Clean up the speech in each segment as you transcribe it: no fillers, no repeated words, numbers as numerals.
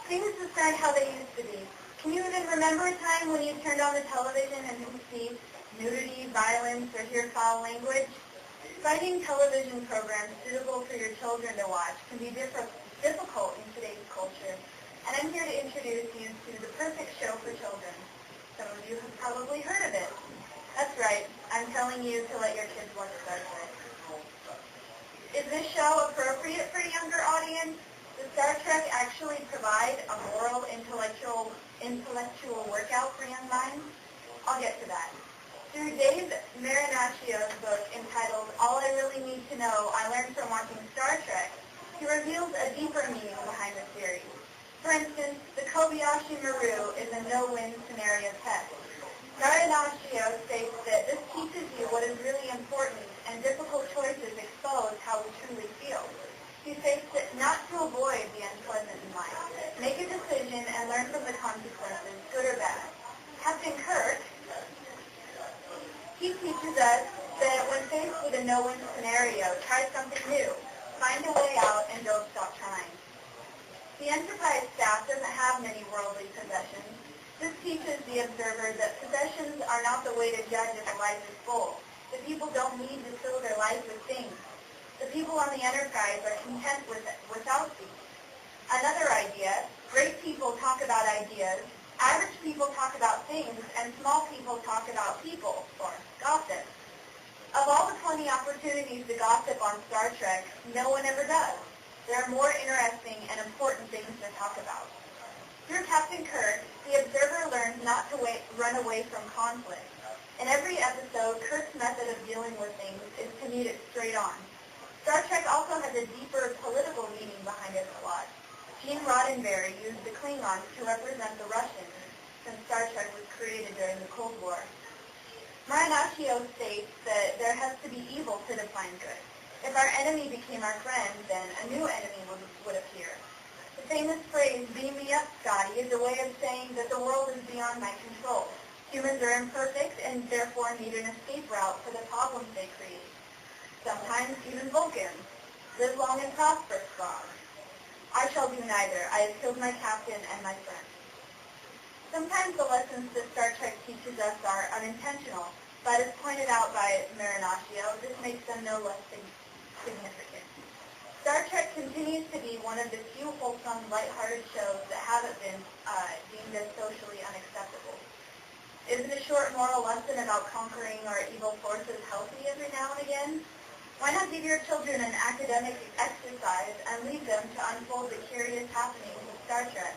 Things just aren't how they used to be. Can you even remember a time when you turned on the television and didn't see nudity, violence, or hear foul language? Finding television programs suitable for your children to watch can be difficult in today's culture, and I'm here to introduce you to the perfect show for children. Some of you have probably heard of it. That's right, I'm telling you to let your kids watch Star Trek. Is this show appropriate for a younger audience? Does Star Trek actually provide a moral, intellectual workout for young minds? I'll get to that. Through Dave Marinaccio's book entitled All I Really Need to Know I Learned from Watching Star Trek, he reveals a deeper meaning behind the series. For instance, the Kobayashi Maru is a no-win scenario test. Marinaccio states that this teaches you what is really important, and difficult choices expose how we truly feel. He states that not to avoid the unpleasant in life. Make a decision and learn from the consequences, good or bad. Captain Kirk, he teaches us that when faced with a no-win scenario, try something new. Find a way out and don't stop trying. The Enterprise staff doesn't have many worldly possessions. This teaches the observer that possessions are not the way to judge if a life is full. The people don't need to fill their life with things. The people on the Enterprise are content without these. Another idea, great people talk about ideas, average people talk about things, and small people talk about people, or gossip. Of all the 20 opportunities to gossip on Star Trek, no one ever does. There are more interesting and important things to talk about. Through Captain Kirk, the observer learns not to run away from conflict. In every episode, Kirk's method of dealing with things is to meet it straight on. Star Trek also has a deeper political meaning behind its plot. Gene Roddenberry used the Klingons to represent the Russians, since Star Trek was created during the Cold War. Marinaccio states that there has to be evil to define good. If our enemy became our friend, then a new enemy would appear. The famous phrase, "beam me up, Scotty," is a way of saying that the world is beyond my control. Humans are imperfect and therefore need an escape route for the problems they create. Sometimes even Vulcans. Live long and prosper, Spock. I shall do neither. I have killed my captain and my friend. Sometimes the lessons that Star Trek teaches us are unintentional, but as pointed out by Marinaccio, this makes them no less significant. Star Trek continues to be one of the few wholesome, lighthearted shows that haven't been deemed as socially unacceptable. Isn't a short moral lesson about conquering our evil forces healthy every now and again? Why not give your children an academic exercise and leave them to unfold the curious happenings of Star Trek?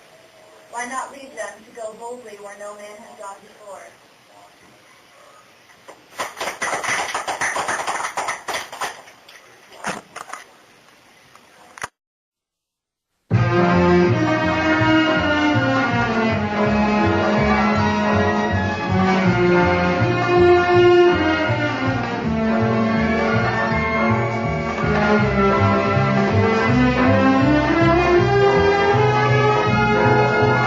Why not leave them to go boldly where no man has gone before?